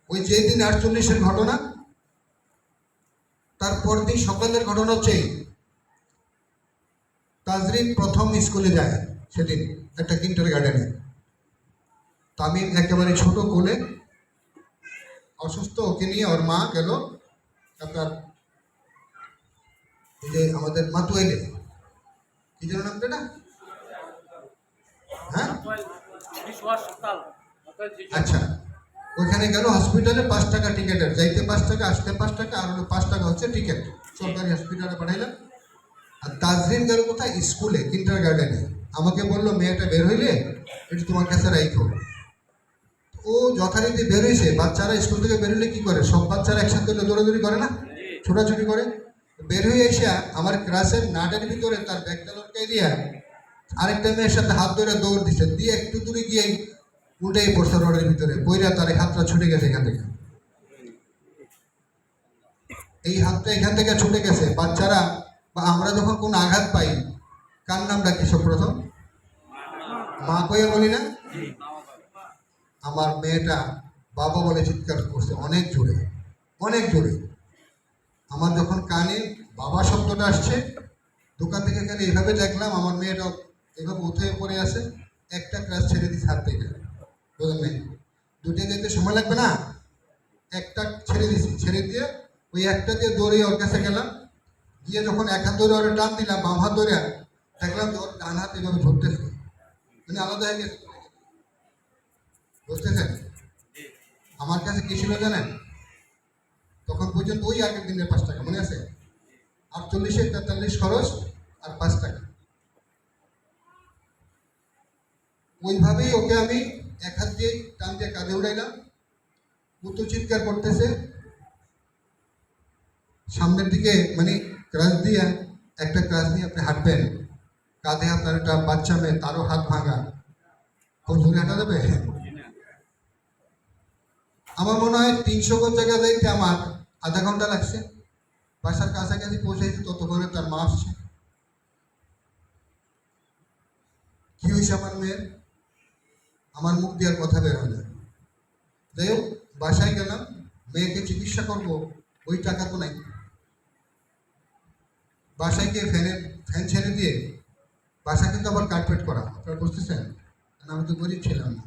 ওই যেদিন 48-এর ঘটনা তারপর দিন সকালের ঘটনা হচ্ছে তাজরিন প্রথম স্কুলে যায় সেদিন একটা কিন্টার গার্ডেনে তামিম একেবারে ছোট কোলে অসুস্থ ওকে নিয়ে ওর মা গেল আপনার এই যে আমাদের মাতুয়াইলে কি যেন নামটা না হ্যাঁ আচ্ছা ওইখানে গেল হসপিটালে 5 টাকা টিকেটের যাইতে 5 টাকা আসতে 5 টাকা আর 5 টাকা হচ্ছে টিকিট সরকারি হসপিটালে পাঠাইলাম আর তাজরিন গেল কোথায় স্কুলে কিন্টার গার্ডেনে আমাকে বললো মেয়েটা বের হইলে একটু তোমার কাছে রাইখো ও যথারীতি বের হয়েছে বাচ্চারা স্কুল থেকে বের হইলে কি করে সব বাচ্চারা একসাথে দৌড়াদৌড়ি করে না ছোটাছুটি করে বের হয়ে এসে আমার ক্লাসের নাটের ভিতরে তার ব্যাগটা লটকাই দিয়া আরেকটা মেয়ের সাথে হাত ধরে দৌড় দিচ্ছে দিয়ে একটু দূরে গিয়ে উল্টেই পড়ছে রোডের ভিতরে বইরা তার এই হাতটা ছুটে গেছে এখান থেকে এই হাতটা এখান থেকে ছুটে গেছে বাচ্চারা বা আমরা যখন কোনো আঘাত পাই কার নাম ডাকি সব প্রথম মা কয়ে বলি না আমার মেয়েটা বাবা বলে চিৎকার করছে অনেক জোরে, অনেক জোরে। আমার যখন কানে বাবা শব্দটা আসছে, দোকান থেকে এখানে এভাবে দেখলাম আমার মেয়েটা এভাবে উঠে পড়ে আছে, একটা ক্লাস ছেড়ে দিচ্ছে হাত থেকে, বোঝেন নাই? দুটো যেতে সময় লাগবে না, একটা ছেড়ে দিছি, ছেড়ে দিয়ে ওই একটা দিয়ে দৌড়ে ওর কাছে গেলাম, গিয়ে যখন এক হাত ধরে ওরা টান দিলাম, বাম হাত ধরে দেখলাম যে ওর ডান হাত এভাবে ধরতেছে, মানে আলাদা হয়ে গেছে। বুঝতেছেন? আমার কাছে কি ছিল জানেন? তখন পর্যন্ত ওই আগের দিনের 5 টাকা মনে আছে, 48-এ 43 খরচ আর 5 টাকা। ওইভাবেই ওকে আমি এক হাত দিয়ে টান দিয়ে কাঁধে উড়াইলাম, পুত্র চিৎকার করতেছে, সামনের দিকে মানে ক্রাশ দিয়ে, একটা ক্রাশ দিয়ে আপনি হাঁটবেন, কাঁধে আপনার একটা বাচ্চা মেয়ে, তারও হাত ভাঙা, খুব জোরে হাঁটা যাবে? আমার মনে হয় 300 গজ জায়গা যাইতে আমার আধা ঘন্টা লাগছে, বাসার কাছাকাছি পৌঁছাইছি ততক্ষণে তার মা আসছে। কি হয়েছে আমার মেয়ের? আমার মুখ দেওয়ার কথা বের হয় না। যাই হোক, বাসায় গেলাম, মেয়েকে চিকিৎসা করব, ওই টাকা তো নাই। বাসায় গিয়ে ফ্যান ছেড়ে দিয়ে, বাসা কিন্তু আবার কার্পেট করা, আপনারা বুঝতেছেন? কারণ আমি তো গরিব ছিলাম না,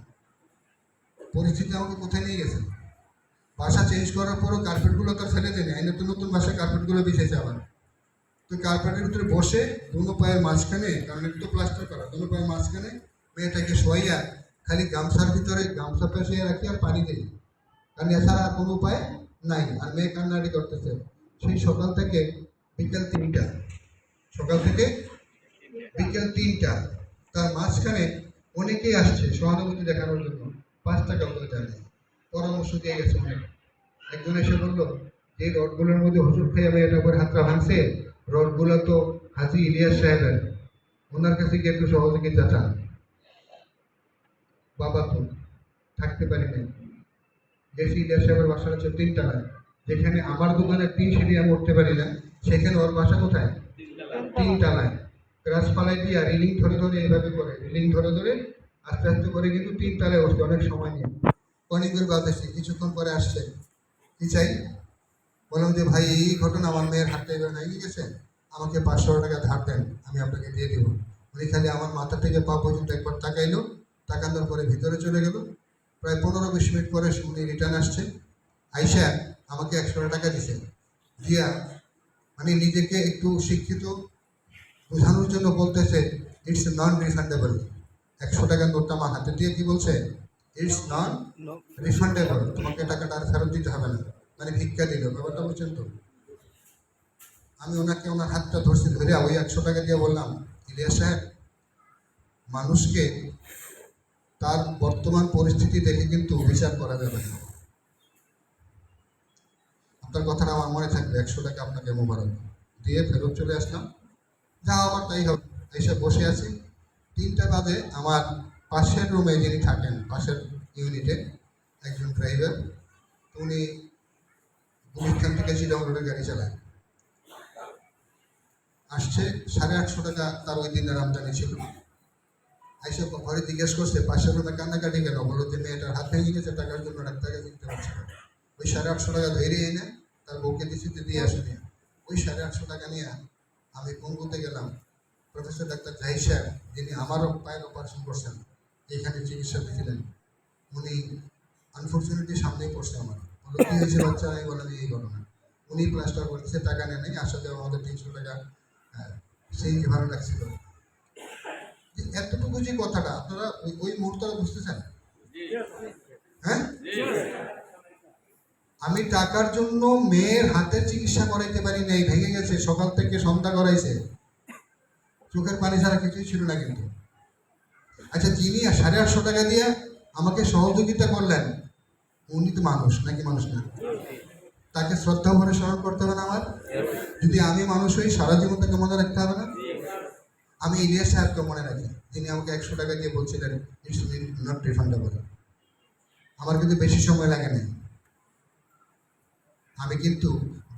পরিস্থিতি আমাকে কোথায় নিয়ে গেছে। বাসা চেঞ্জ করার পরও কার্পেটগুলো তো ফেলে দেয়নি, এই নতুন নতুন বাসায় কার্পেটগুলো বিছেছে আবার। তো কার্পেটের ভিতরে বসে দোনো পায়ের মাঝখানে, কারণ এটা তো প্লাস্টার করা, দোনো পায়ের মাঝখানে মেয়েটাকে শোয়াইয়া খালি গামছার ভিতরে গামছা পেঁচিয়ে রাখি আর পানি দিই, কারণ এছাড়া আর কোনো উপায় নাই। আর মেয়ে কান্নাড়ি করতেছে সেই সকাল থেকে বিকেল 3টা, সকাল থেকে বিকেল 3টা, তার মাঝখানে অনেকেই আসছে সহানুভূতি দেখানোর জন্য, 5 টাকা করে দেয়, পরামর্শ দিয়ে গেছে অনেক। একজন এসে বললো যে রডগুলোর মধ্যে হুজুর খেয়ে আমি এটা করে হাতটা ভাঙছে, রডগুলো তো হাজি ইলিয়াস সাহেবের, ওনার কাছে গিয়ে একটু সহযোগিতা চান। বাবা তো থাকতে পারি নাই, গেছি ইলিয়াস সাহেবের বাসা হচ্ছে 3 টাকায়, যেখানে আমার দোকানের 3 সিঁড়ি আমি উঠতে পারি না, সেখানে ওর বাসা কোথায়? 3 টাকায়। ক্রাশ পালাই দিয়ে রিলিং ধরে ধরে এইভাবে করে, রিলিং ধরে ধরে আস্তে আস্তে করে কিন্তু 3 তলায় উঠছে, অনেক সময় নিয়ে। অনেক দূর বাদ এসে কিছুক্ষণ পরে আসছে, কি চাই? বললাম যে ভাই এই ঘটনা, আমার মেয়ের হাতটা এবার ভেঙে গেছে, আমাকে 500 টাকা ধার দেন, আমি আপনাকে দিয়ে দিব। উনি খালি আমার মাথা থেকে পা পর্যন্ত একবার তাকাইলো, তাকানোর পরে ভিতরে চলে গেল। প্রায় 15-20 মিনিট পরে উনি রিটার্ন আসছে, আইসা আমাকে 100 টাকা দিছে, দিয়া মানে নিজেকে একটু শিক্ষিত বোঝানোর জন্য বলতেছে ইটস নন রিফান্ডেবল। 100 টাকার নোটটা আমার হাতে দিয়ে কি বলছে? ইটস নন রিফান্ডেবল, তোমাকে টাকাটা আর ফেরত দিতে হবে না, মানে ভিক্ষা দিল, ব্যাপারটা বুঝছেন তো? আমি ওনাকে ওনার হাতটা ধরছি, ধরে ওই 100 টাকা দিয়ে বললাম, ইলিয়াস সাহেব, মানুষকে তার বর্তমান পরিস্থিতি দেখে কিন্তু বিচার করা যাবে না। আপনার কথাটা আমার মনে থাকবে, 100 টাকা আপনাকে মোবারক দিয়ে ফেরত চলে আসলাম। যা আবার তাই হবে, এসে বসে আছি। 3টা বাজে আমার পাশের রুমে যিনি থাকেন, পাশের ইউনিটে একজন ড্রাইভার, উনি গুলিস্তান থেকে চিটাগং রোডে গাড়ি চালায়, আসছে। 850 টাকা তার ওই দিনের আমদানি ছিল। আইসে ঘরে জিজ্ঞেস করছে পাশের রুমে কান্নাকাটি কেন, বললো যে মেয়েটার হাত ভেঙে গেছে, টাকার জন্য ডাক্তারকে দিতে পারছে না। ওই 850 টাকা ধরে এনে তার বউকে দিচ্ছি, দিয়ে আসেনি। ওই 850 টাকা নিয়ে আমি পঙ্গুতে গেলাম, প্রফেসর ডাক্তার জাহিদ সাহেব, যিনি আমারও পায়ের অপারেশন করছেন, এইখানে চিকিৎসা দিয়েছিলেন, উনি আনফর্চুনেটলি সামনেই পড়ছে আমার। বললো কী হয়েছে বাচ্চা? আমি বললাম এই ঘটনা। উনি প্লাস্টার করতেছে, টাকা নেয় নাই, আসলে আমাদের 300 টাকা সেই ভালো লাগছিল। এতটুকু যে কথাটা আপনারা ওই মুহূর্তটা বুঝতেছেন? হ্যাঁ, আমি টাকার জন্য মেয়ের হাতের চিকিৎসা করাইতে পারি নাই, ভেঙে গেছে, সকাল থেকে সন্ধ্যা করাইছে, চোখের পানি ছাড়া কিছুই ছিল না কিন্তু। আচ্ছা, যিনি 850 টাকা দিয়ে আমাকে সহযোগিতা করলেন, উনি তো মানুষ নাকি মানুষ না? তাকে শ্রদ্ধা ভরে স্মরণ করতে হবে না আমার? যদি আমি মানুষ হই, সারা জীবন তাকে মনে রাখতে হবে না? আমি ইলিয়াস সাহেবকে মনে রাখি, তিনি আমাকে 100 টাকা দিয়ে বলছিলেন ইটস নট রিফান্ডেবল। আমার কিন্তু বেশি সময় লাগে নাই, আমি কিন্তু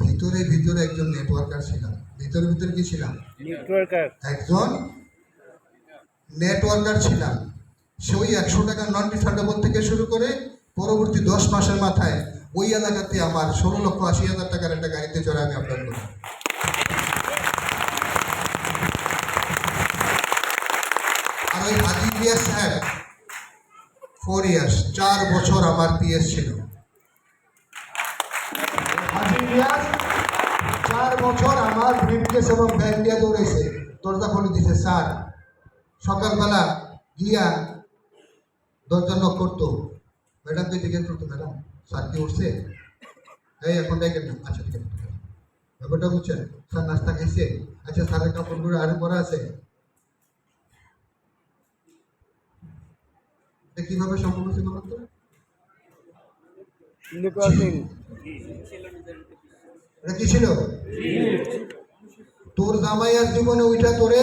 ভিতরে ভিতরে একজন নেটওয়ার্কার ছিলাম। ভিতরে ভিতরে কি ছিলাম? একজন নেটওয়ার্কার ছিলাম। সেই 100 টাকা নন রিফান্ডেবল থেকে শুরু করে পরবর্তী 10 মাসের মাথায় ওই এলাকাতে আমার 16,80,000 টাকার একটা গাড়িতে চড়ে আমি আপলোড করি। আর ওই হাজি ইলিয়াস সাহেব 4 ইয়ার্স, 4 বছর আমার পিএস ছিল। হাজি ইলিয়াস 4 বছর আমার ব্রিফকেস এবং ব্যাগ নিয়ে দৌড়েছে, দরজা খুলে দিছে। স্যার সকালবেলা গিয়া দরজা নক করতো, ম্যাডাম তুই টিকেট করতো, ম্যাডাম স্যার কি উঠছে, এই এখন দেখেন না, আচ্ছা ঠিক আছে ব্যাপারটা বুঝছেন, স্যার নাস্তা খাইছে, আচ্ছা স্যারের কাপড়গুলো আরো করা আছে। এটা কিভাবে সম্ভব হচ্ছে বলুন তো? এটা কি ছিল? তোর জামাইয়ার জীবনে ওইটা তোরে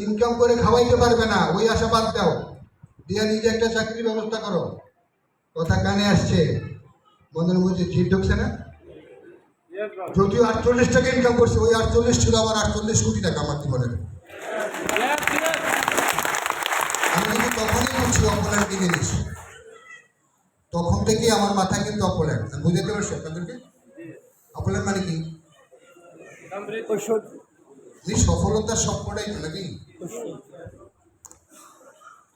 ইনকাম করে খাওয়াইতে পারবে না, ওই আশা বাদ দাও, দিয়ে নিজে একটা চাকরির ব্যবস্থা করো। কথা কানে আসছে, মনের মধ্যে জিদ ঢুকছে না? যদিও 48 টাকা ইনকাম করছে, ওই 48 ছিল আমার 48 কোটি টাকা আমার জীবনের। আমি কিন্তু তখনই বুঝছি অপল্যান্ড কি জিনিস, তখন থেকেই আমার মাথায় কিন্তু অপল্যান্ড। বুঝতে পারছি আপনাদেরকে অপল্যান্ড মানে কি? এই সফলতার সবকটাই তো নাকি?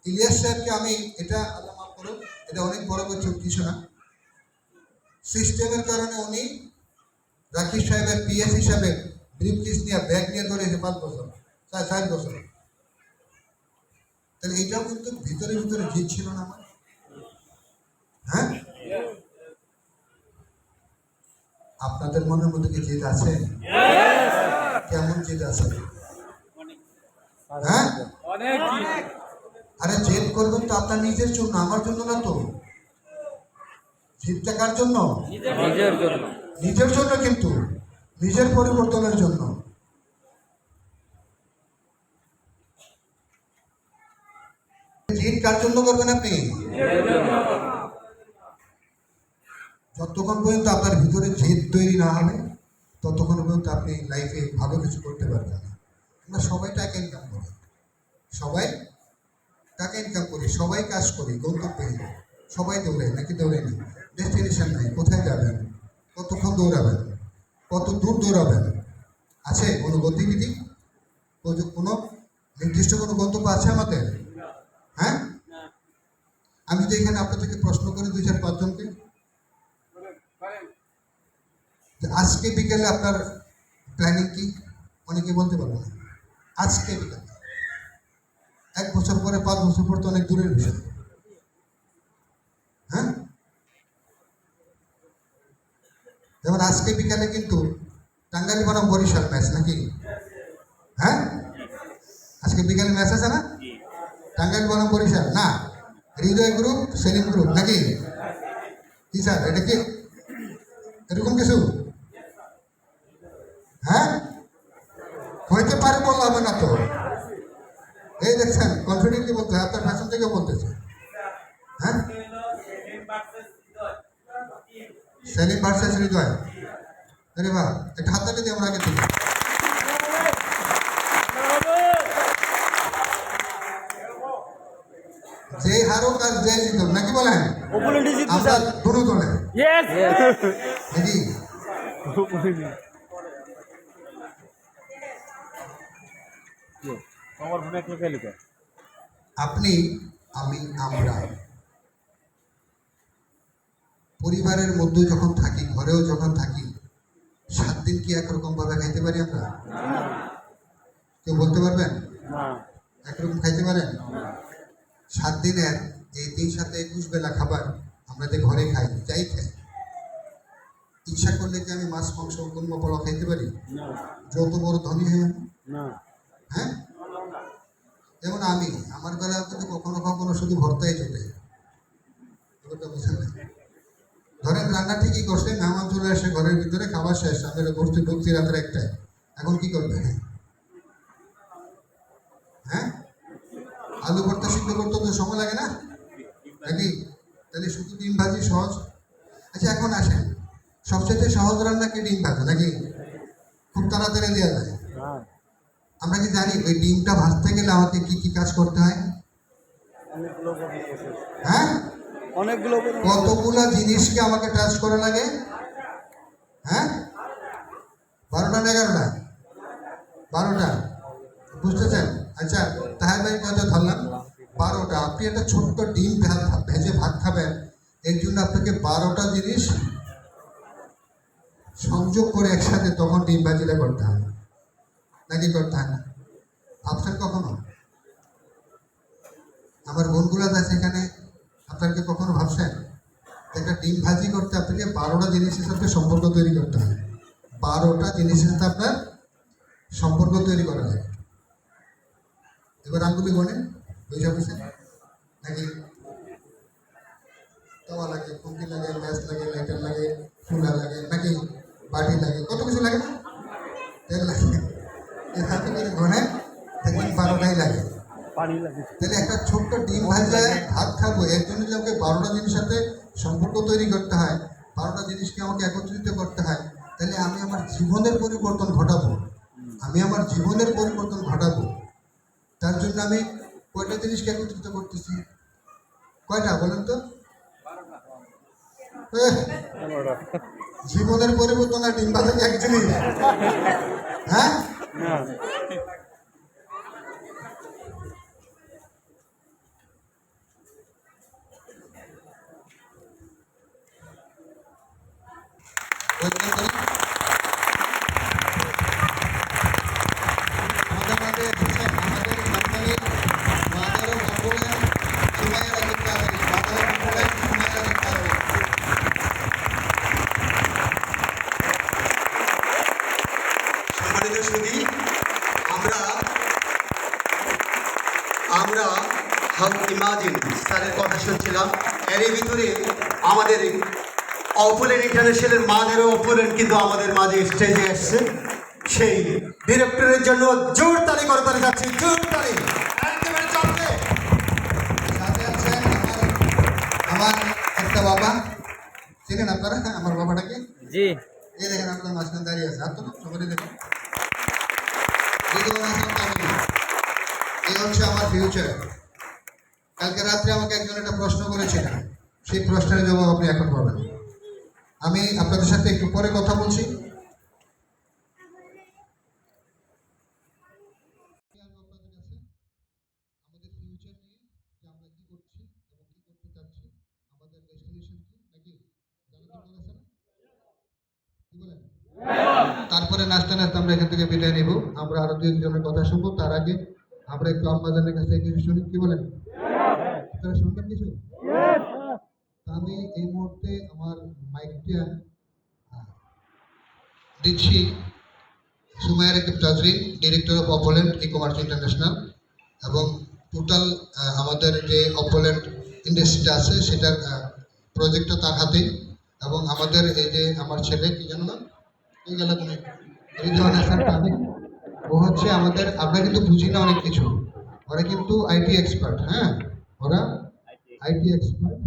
ইলিয়াস সাহেবকে আমি এটা আল্লাহ মাফ করো, এটা অনেক বড় কিছু না, সিস্টেমের কারণে উনি রাকিব সাহেবের পিএস হিসাবে ব্রিফকেস নিয়ে ব্যাগ নিয়ে ধরেছে 5 বছর, 4 বছর। তাহলে এটাও কিন্তু ভিতরে ভিতরে জিত ছিল না আমার। হ্যাঁ, আপনাদের মনের মধ্যে কি জিত আছে? কেমন জিত আছে? হ্যাঁ, আরে জেদ করবেন তো আপনার নিজের জন্য, আমার জন্য না তো। জিতটা কার জন্য? নিজের জন্য, কিন্তু নিজের পরিবর্তনের জন্য। জিত কার জন্য করবেন আপনি? যতক্ষণ পর্যন্ত আপনার ভিতরে জেদ তৈরি না হবে ততক্ষণ পর্যন্ত আপনি লাইফে ভালো কিছু করতে পারবেন না। আমরা সবাই টাকা ইনকাম করি, সবাই টাকা ইনকাম করি, সবাই কাজ করি, গন্তব্যে সবাই দৌড়ে নাকি দৌড়ে না, ডেস্টিনেশন নাই, কোথায় যাবেন, কতক্ষণ দৌড়াবেন, কত দূর দৌড়াবেন, আছে কোনো গতিবিধি, কোনো নির্দিষ্ট কোনো গন্তব্য আছে আমাদের? হ্যাঁ, আমি তো এখানে আপনাদেরকে প্রশ্ন করি 2-4-5 জনকে, আজকে বিকেলে আপনার প্ল্যানিং কি? অনেকে বলতে পারবো না। আজকে বিকেলে, 1 বছর পরে, 5 বছর পর তো অনেক দূরের বিষয়। হ্যাঁ, যেমন আজকে বিকালে কিন্তু টাঙ্গাইল বনাম বরিশাল ম্যাচ নাকি? হ্যাঁ, আজকে বিকালে ম্যাচ আছে না? টাঙ্গাইল বনাম বরিশাল না, হৃদয় গ্রুপ সেলিম গ্রুপ নাকি? কি স্যার এটা কি এরকম কিছু? হ্যাঁ, হইতে পারে বললে হবে না তো। এই দেখছেন কনফিডেন্টলি বলতে হয়, আপনার ফ্যাশন থেকে বলতেছে। হ্যাঁ, সেলিম ভার্সেস হৃদয়, আরে বাহ, একটা হাত তালি দিই আমরা আগে থেকে। যে হারুক আর যে জিতুক নাকি বলেন, আমরা দুটো দলে নাকি? আপনি, আমি, আমরা পরিবারের মধ্যে যখন থাকি, ঘরেও যখন থাকি, 7 দিন কি একরকম ভাবে খাইতে পারি আমরা? কেউ বলতে পারবেন? একরকম খাইতে পারেন? 7 দিনের এই 3-7-21 বেলা খাবার আমরা যে ঘরে খাই, যাই খাই, ইচ্ছা করলে কি আমি মাছ মাংস কোন পোলাও খাইতে পারি? যত বড় ধনী হয়ে হ্যাঁ, যেমন আমি, আমার বেলা কিন্তু কখনো কখনো শুধু ভর্তাই চলে, বুঝলেন না? ধরেন রান্না ঠিকই করছে, মেহমান চলে আসে ঘরের ভিতরে, খাবার শেষ, আমরা করতে ঢুকছি রাতের 1টায়, এখন কি করবে? হ্যাঁ, আলু ভর্তা সিদ্ধ করতে তো সময় লাগে না নাকি? তাহলে শুধু ডিম ভাজি সহজ। আচ্ছা এখন আসেন, সবচেয়ে সহজ রান্না কি ডিম ভাজা নাকি? খুব তাড়াতাড়ি দেওয়া যায়। আমরা কি জানি ওই ডিমটা ভাজতে গেলে আমাকে কি কি কাজ করতে হয়? হ্যাঁ, অনেকগুলো কতগুলা জিনিসকে আমাকে টাচ করা লাগে? হ্যাঁ, 12টা না 11টা? 12টা, বুঝতেছেন? আচ্ছা, তাহের ভাই কত ধরলাম? 12টা। আপনি একটা ছোট্ট ডিম ভেজে ভাত খাবেন, এর জন্য আপনাকে 12টা জিনিস সংযোগ করে একসাথে তখন ডিম ভাজিটা করতে হয়, নাকি করতে হয় না? ভাবছেন কখনো? আমার বোনগুলো আছে এখানে, আপনাকে কখনো ভাবছেন একটা ডিম ভাজি করতে আপনাকে 12টা জিনিসের সাথে সম্পর্ক তৈরি করতে হয়? 12টা জিনিসের সাথে আপনার সম্পর্ক তৈরি করা যায়। এবার আঙ্গুলি গণেন, বুঝে বুঝছেন নাকি? তাওয়া লাগে, খুন্তি লাগে, গ্যাস লাগে, লাইটার লাগে, চুলা লাগে, নাকি বাটি লাগে, কত কিছু লাগে না? তেল লাগে। এর হাতে করে গণে দেখবেন 12টাই লাগে। পানি লাগে। তাহলে একটা ছোট্ট ডিম ভাজা ভাত খাবো, এর জন্য যে আমাকে 12টা জিনিসের সাথে সম্পর্ক তৈরি করতে হয়, 12টা জিনিসকে আমাকে একত্রিত করতে হয়, তাহলে আমি আমার জীবনের পরিবর্তন ঘটাবো। আমি আমার জীবনের পরিবর্তন ঘটাবো, তার জন্য আমি কয়টা জিনিসকে একত্রিত করতেছি? কয়টা বলেন তো? জীবনের পরিবর্তন আর ডিম ভাজা কি এক জিনিস? হ্যাঁ, আমাদের মাঝে বুঝছেন, আমাদের সন্তানের মাদারও বলেন, সুমাইয়া রাখতে হবে, মাদারও বলেন, সুমাইয়া রাখতে হবে। সম্মানিত সুধী, আমরা আমরা ইমাজিন স্যারের কথা শুনছিলাম, এর ভিতরে আমাদের অপোলেন্ট ইন্টারন্যাশনালের মাদেরও অপোলেন্ট কিন্তু আমাদের মাঝে স্টেজে আসছে। সেই ডিরেক্টরের জন্য জোর তালি করতে যাচ্ছি, জোর তালি একেবারে চাপে। সাথে আছেন আমার একটা বাবা, চিনেন আপনারা আমার বাবাটাকে? জি। এই দেখেন আপনার মাঝখানে দাঁড়িয়ে আছে, আর তো সবারই দেখেন। রিদওয়ান হাসান তামিমি, এই হচ্ছে আমার ফিউচার। কালকে রাত্রে আমাকে একজন একটা প্রশ্ন করেছিলেন, সেই প্রশ্নের জবাব আপনি এখন পাবেন। আমি আপনাদের সাথে একটু পরে কথা বলছি। আমাদের ফিউচার নিয়ে, যে আমরা কি করছি এবং কি করতে চাচ্ছি, আমাদের ডেস্টিনেশন কি, নাকি জানাতে বলেছেন? কি বলেন? তারপরে নাচতে নাচতে আমরা এখান থেকে বিদায় নিব। আমরা আরো দুই জনের কথা শুনবো, তার আগে আমরা একটু আম্মাজানের কাছে কিছু শুনি। কি বলেন? আপনারা শুনবেন কিছু? তা আমি এই মুহূর্তে আমার মাইকটা দিচ্ছি Sumaiya Rakib Tazrin, director of Opulent e commerce international, এবং টোটাল আমাদের যে অপোলেন্ট ইন্ডাস্ট্রিটা আছে সেটার প্রজেক্টটা তার হাতেই। এবং আমাদের এই যে আমার ছেলে, কি জানো না, এই গেল তুমি, রিদওয়ান হাসান তামিম, ও হচ্ছে আমাদের, আমরা কিন্তু বুঝি না অনেক কিছু, ওরা কিন্তু আইটি এক্সপার্ট। হ্যাঁ, ওরা আইটি এক্সপার্ট,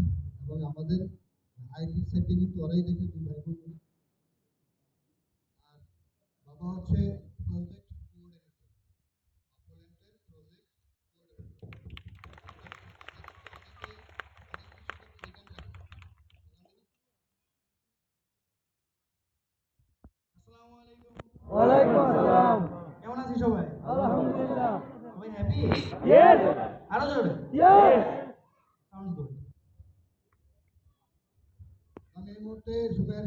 এবং আমাদের আইটি সেক্টরে কিন্তু ওরাই দেখে দুই ভাই বোন। আর বাবা হচ্ছে প্রজেক্ট কোঅর্ডিনেটর, অপোলেন্টের প্রজেক্ট কোঅর্ডিনেটর। আসসালামু আলাইকুম। ওয়ালাইকুম আসসালাম। কেমন আছি সবাই? আলহামদুলিল্লাহ। সবাই হ্যাপি? ইয়েস। আরো জোরে। ইয়েস। Sound good. আমি এই মুহূর্তে সুপার